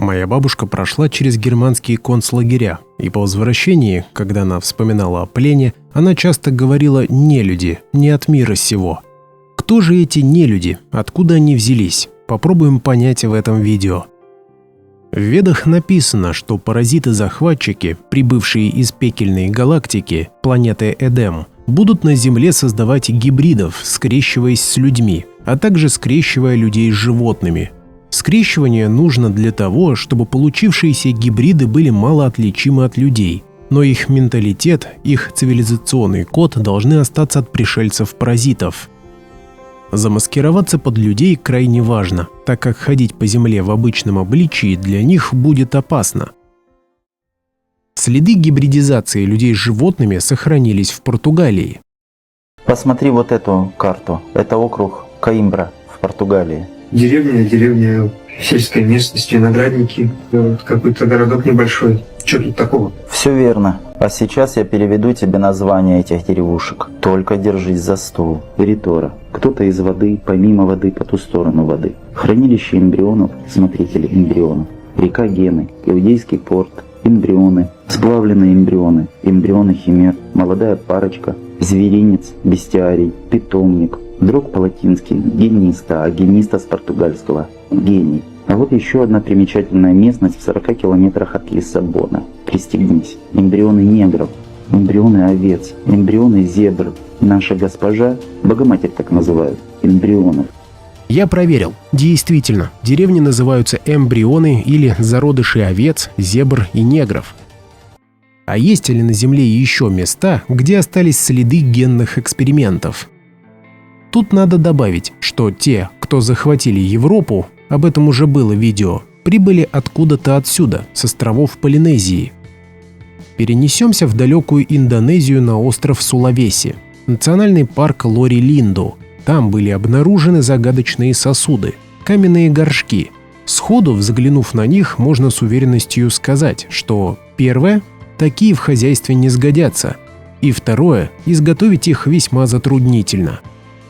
Моя бабушка прошла через германские концлагеря, и по возвращении, когда она вспоминала о плене, она часто говорила «нелюди, не от мира сего». Кто же эти нелюди? Откуда они взялись? Попробуем понять в этом видео. В Ведах написано, что паразиты-захватчики, прибывшие из пекельной галактики, планеты Эдем, будут на Земле создавать гибридов, скрещиваясь с людьми, а также скрещивая людей с животными. Скрещивание нужно для того, чтобы получившиеся гибриды были малоотличимы от людей, но их менталитет, их цивилизационный код должны остаться от пришельцев-паразитов. Замаскироваться под людей крайне важно, так как ходить по земле в обычном обличии для них будет опасно. Следы гибридизации людей с животными сохранились в Португалии. Посмотри вот эту карту. Это округ Коимбра в Португалии. Деревня, сельская местность, виноградники, какой-то городок небольшой. Что тут такого? Все верно. А сейчас я переведу тебе название этих деревушек. Только держись за стол. Ритора. Кто-то из воды, помимо воды, по ту сторону воды. Хранилище эмбрионов, смотрители эмбрионов. Река Гены, Иудейский порт, эмбрионы, сплавленные эмбрионы, эмбрионы химер, молодая парочка, зверинец, бестиарий, питомник. Дрог по-латински гениста, а гениста с португальского гений. А вот еще одна примечательная местность в 40 километрах от Лиссабона. Пристегнись. Эмбрионы негров, эмбрионы овец, эмбрионы зебр. Наша госпожа, Богоматерь так называют, эмбрионов. Я проверил. Действительно, деревни называются эмбрионы или зародыши овец, зебр и негров. А есть ли на Земле еще места, где остались следы генных экспериментов? Тут надо добавить, что те, кто захватили Европу, об этом уже было видео, прибыли откуда-то отсюда, с островов Полинезии. Перенесемся в далекую Индонезию на остров Сулавеси, национальный парк Лори-Линду. Там были обнаружены загадочные сосуды, каменные горшки. Сходу взглянув на них, можно с уверенностью сказать, что первое – такие в хозяйстве не сгодятся, и второе – изготовить их весьма затруднительно.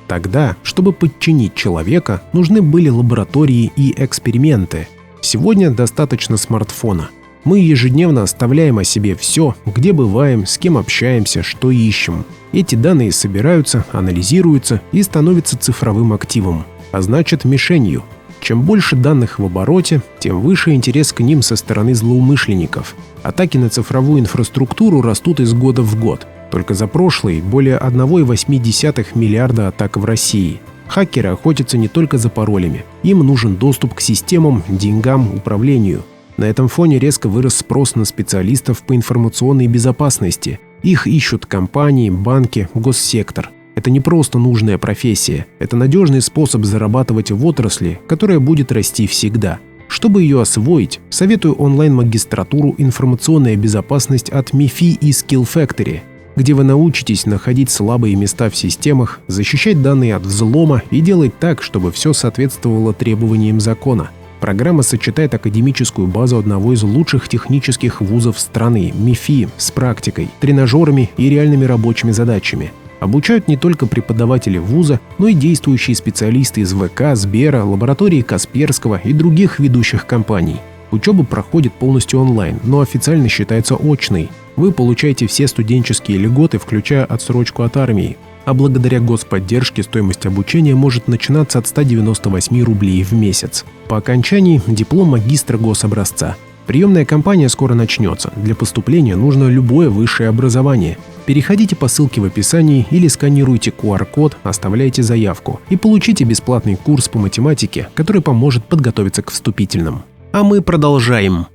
Тогда, чтобы подчинить человека, нужны были лаборатории и эксперименты. Сегодня достаточно смартфона. Мы ежедневно оставляем о себе все, где бываем, с кем общаемся, что ищем. Эти данные собираются, анализируются и становятся цифровым активом, а значит мишенью. Чем больше данных в обороте, тем выше интерес к ним со стороны злоумышленников. Атаки на цифровую инфраструктуру растут из года в год. Только за прошлый более 1,8 миллиарда атак в России. Хакеры охотятся не только за паролями. Им нужен доступ к системам, деньгам, управлению. На этом фоне резко вырос спрос на специалистов по информационной безопасности. Их ищут компании, банки, госсектор. Это не просто нужная профессия. Это надежный способ зарабатывать в отрасли, которая будет расти всегда. Чтобы ее освоить, советую онлайн-магистратуру «Информационная безопасность» от МИФИ и Skill Factory, где вы научитесь находить слабые места в системах, защищать данные от взлома и делать так, чтобы все соответствовало требованиям закона. Программа сочетает академическую базу одного из лучших технических вузов страны – МИФИ, с практикой, тренажерами и реальными рабочими задачами. Обучают не только преподаватели вуза, но и действующие специалисты из ВК, Сбера, лаборатории Касперского и других ведущих компаний. Учеба проходит полностью онлайн, но официально считается очной. Вы получаете все студенческие льготы, включая отсрочку от армии. А благодаря господдержке стоимость обучения может начинаться от 198 рублей в месяц. По окончании диплом магистра гособразца. Приемная кампания скоро начнется. Для поступления нужно любое высшее образование. Переходите по ссылке в описании или сканируйте QR-код, оставляйте заявку и получите бесплатный курс по математике, который поможет подготовиться к вступительным. А мы продолжаем.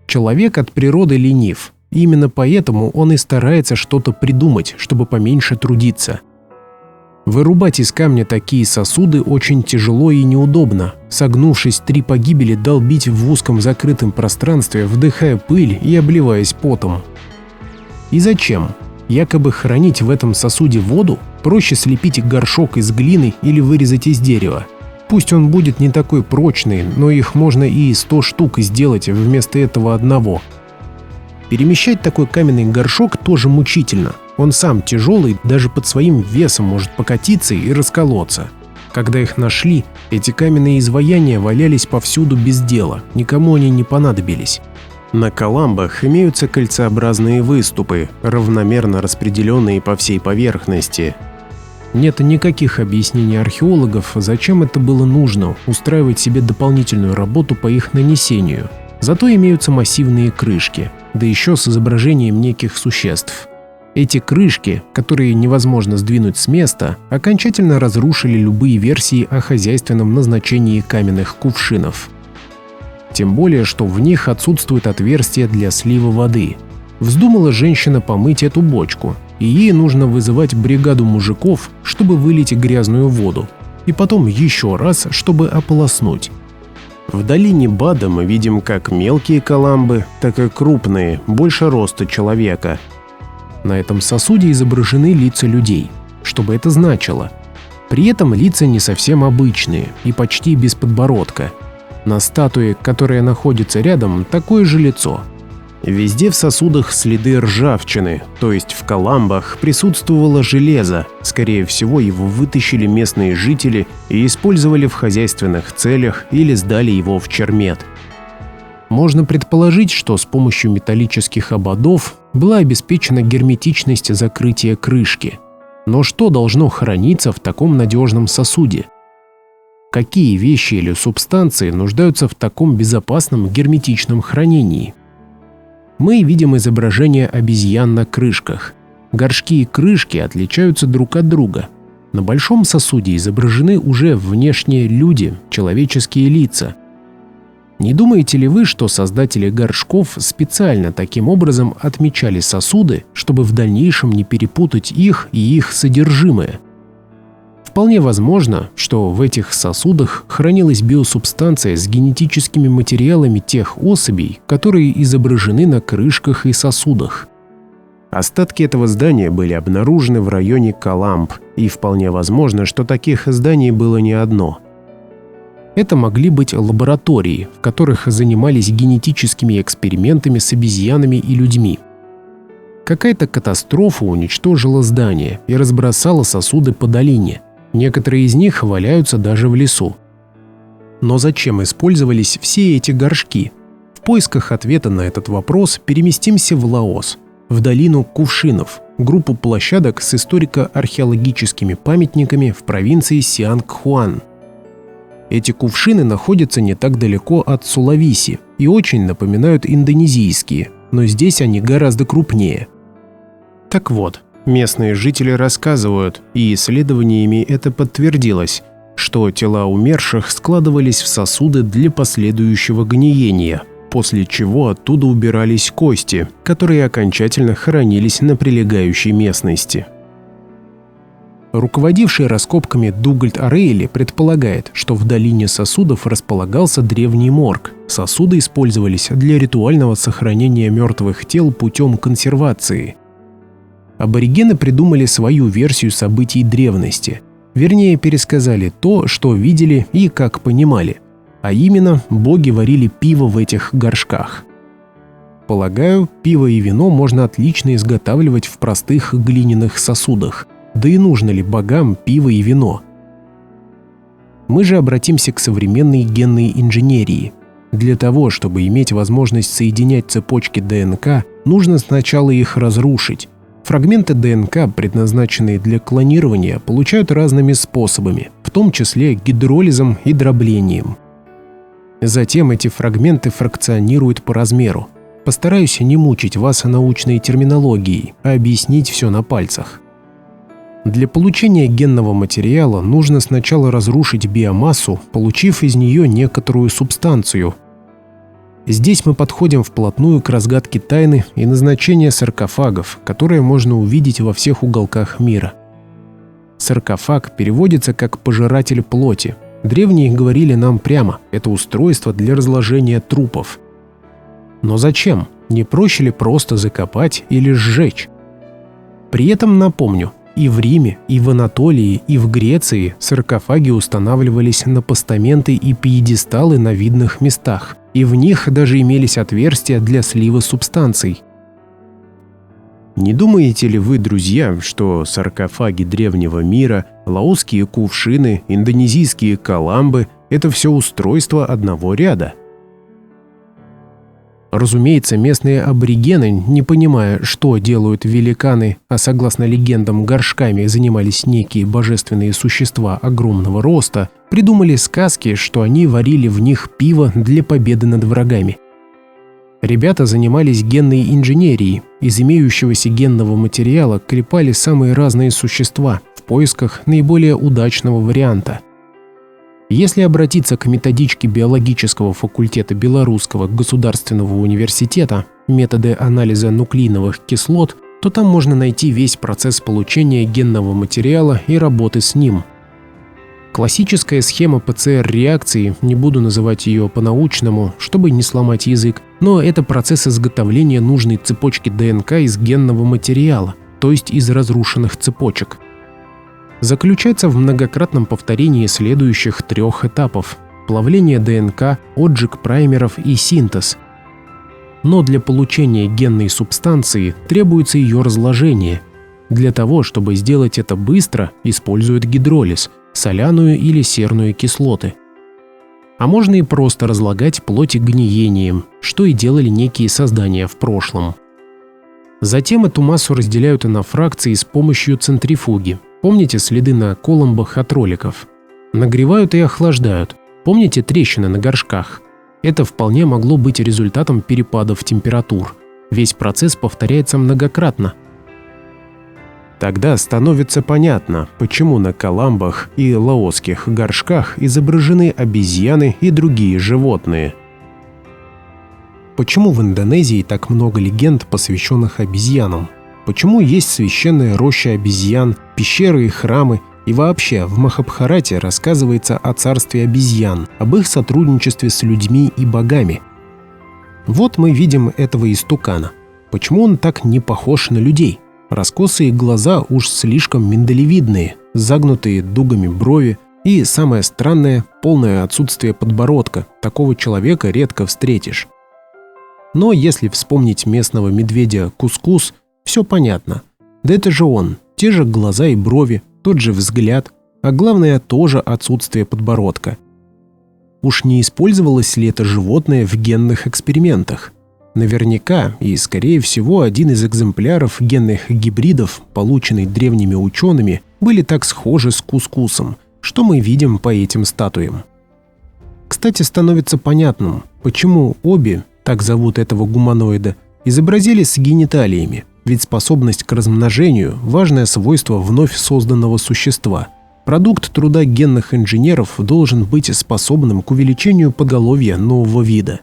Человек от природы ленив. Именно поэтому он и старается что-то придумать, чтобы поменьше трудиться. Вырубать из камня такие сосуды очень тяжело и неудобно. Согнувшись 3 погибели, долбить в узком закрытом пространстве, вдыхая пыль и обливаясь потом. И зачем? Якобы хранить в этом сосуде воду? Проще слепить горшок из глины или вырезать из дерева. Пусть он будет не такой прочный, но их можно и 100 штук сделать вместо этого одного. Перемещать такой каменный горшок тоже мучительно. Он сам тяжелый, даже под своим весом может покатиться и расколоться. Когда их нашли, эти каменные изваяния валялись повсюду без дела, никому они не понадобились. На коламбах имеются кольцеобразные выступы, равномерно распределенные по всей поверхности. Нет никаких объяснений археологов, зачем это было нужно устраивать себе дополнительную работу по их нанесению. Зато имеются массивные крышки, да еще с изображением неких существ. Эти крышки, которые невозможно сдвинуть с места, окончательно разрушили любые версии о хозяйственном назначении каменных кувшинов. Тем более, что в них отсутствует отверстие для слива воды. Вздумала женщина помыть эту бочку, и ей нужно вызывать бригаду мужиков, чтобы вылить грязную воду, и потом еще раз, чтобы ополоснуть. В долине Бада мы видим как мелкие коламбы, так и крупные, больше роста человека. На этом сосуде изображены лица людей. Что бы это значило? При этом лица не совсем обычные и почти без подбородка. На статуе, которая находится рядом, такое же лицо. Везде в сосудах следы ржавчины, то есть в коламбах присутствовало железо. Скорее всего, его вытащили местные жители и использовали в хозяйственных целях или сдали его в чермет. Можно предположить, что с помощью металлических ободов была обеспечена герметичность закрытия крышки. Но что должно храниться в таком надежном сосуде? Какие вещи или субстанции нуждаются в таком безопасном герметичном хранении? Мы видим изображение обезьян на крышках. Горшки и крышки отличаются друг от друга. На большом сосуде изображены уже внешние люди, человеческие лица. Не думаете ли вы, что создатели горшков специально таким образом отмечали сосуды, чтобы в дальнейшем не перепутать их и их содержимое? Вполне возможно, что в этих сосудах хранилась биосубстанция с генетическими материалами тех особей, которые изображены на крышках и сосудах. Остатки этого здания были обнаружены в районе Коламб, и вполне возможно, что таких зданий было не одно. Это могли быть лаборатории, в которых занимались генетическими экспериментами с обезьянами и людьми. Какая-то катастрофа уничтожила здание и разбросала сосуды по долине. Некоторые из них валяются даже в лесу. Но зачем использовались все эти горшки? В поисках ответа на этот вопрос переместимся в Лаос, в долину Кувшинов, группу площадок с историко-археологическими памятниками в провинции Сиангхуан. Эти кувшины находятся не так далеко от Сулавеси и очень напоминают индонезийские, но здесь они гораздо крупнее. Так вот, местные жители рассказывают, и исследованиями это подтвердилось, что тела умерших складывались в сосуды для последующего гниения, после чего оттуда убирались кости, которые окончательно хоронились на прилегающей местности. Руководивший раскопками Дугальд Орейли предполагает, что в долине сосудов располагался древний морг. Сосуды использовались для ритуального сохранения мертвых тел путем консервации. Аборигены придумали свою версию событий древности. Вернее, пересказали то, что видели и как понимали. А именно, боги варили пиво в этих горшках. Полагаю, пиво и вино можно отлично изготавливать в простых глиняных сосудах. Да и нужно ли богам пиво и вино? Мы же обратимся к современной генной инженерии. Для того, чтобы иметь возможность соединять цепочки ДНК, нужно сначала их разрушить. Фрагменты ДНК, предназначенные для клонирования, получают разными способами, в том числе гидролизом и дроблением. Затем эти фрагменты фракционируют по размеру. Постараюсь не мучить вас научной терминологией, а объяснить все на пальцах. Для получения генного материала нужно сначала разрушить биомассу, получив из нее некоторую субстанцию. Здесь мы подходим вплотную к разгадке тайны и назначения саркофагов, которые можно увидеть во всех уголках мира. Саркофаг переводится как «пожиратель плоти». Древние говорили нам прямо, это устройство для разложения трупов. Но зачем? Не проще ли просто закопать или сжечь? При этом напомню, и в Риме, и в Анатолии, и в Греции саркофаги устанавливались на постаменты и пьедесталы на видных местах, и в них даже имелись отверстия для слива субстанций. Не думаете ли вы, друзья, что саркофаги древнего мира, лаосские кувшины, индонезийские каламбы – это все устройство одного ряда? Разумеется, местные аборигены, не понимая, что делают великаны, а согласно легендам горшками занимались некие божественные существа огромного роста, придумали сказки, что они варили в них пиво для победы над врагами. Ребята занимались генной инженерией. Из имеющегося генного материала клепали самые разные существа в поисках наиболее удачного варианта. Если обратиться к методичке биологического факультета Белорусского государственного университета «Методы анализа нуклеиновых кислот», то там можно найти весь процесс получения генного материала и работы с ним. Классическая схема ПЦР-реакции, не буду называть ее по-научному, чтобы не сломать язык, но это процесс изготовления нужной цепочки ДНК из генного материала, то есть из разрушенных цепочек. Заключается в многократном повторении следующих 3 этапов – плавление ДНК, отжиг праймеров и синтез. Но для получения генной субстанции требуется ее разложение. Для того, чтобы сделать это быстро, используют гидролиз – соляную или серную кислоты. А можно и просто разлагать плоть гниением, что и делали некие создания в прошлом. Затем эту массу разделяют на фракции с помощью центрифуги. Помните следы на коломбах от роликов? Нагревают и охлаждают. Помните трещины на горшках? Это вполне могло быть результатом перепадов температур. Весь процесс повторяется многократно. Тогда становится понятно, почему на каламбах и лаосских горшках изображены обезьяны и другие животные. Почему в Индонезии так много легенд, посвященных обезьянам? Почему есть священная роща обезьян, пещеры и храмы, и вообще в Махабхарате рассказывается о царстве обезьян, об их сотрудничестве с людьми и богами? Вот мы видим этого истукана. Почему он так не похож на людей? Раскосые глаза уж слишком миндалевидные, загнутые дугами брови и, самое странное, полное отсутствие подбородка. Такого человека редко встретишь. Но если вспомнить местного медведя Кускус, все понятно. Да это же он, те же глаза и брови, тот же взгляд, а главное тоже отсутствие подбородка. Уж не использовалось ли это животное в генных экспериментах? Наверняка и, скорее всего, один из экземпляров генных гибридов, полученный древними учеными, были так схожи с Кускусом, что мы видим по этим статуям. Кстати, становится понятным, почему обе, так зовут этого гуманоида, изобразили с гениталиями, ведь способность к размножению – важное свойство вновь созданного существа. Продукт труда генных инженеров должен быть способным к увеличению поголовья нового вида.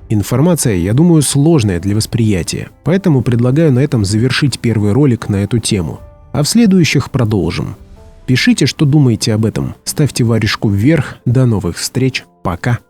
Информация, я думаю, сложная для восприятия, поэтому предлагаю на этом завершить первый ролик на эту тему. А в следующих продолжим. Пишите, что думаете об этом, ставьте варежку вверх, до новых встреч, пока!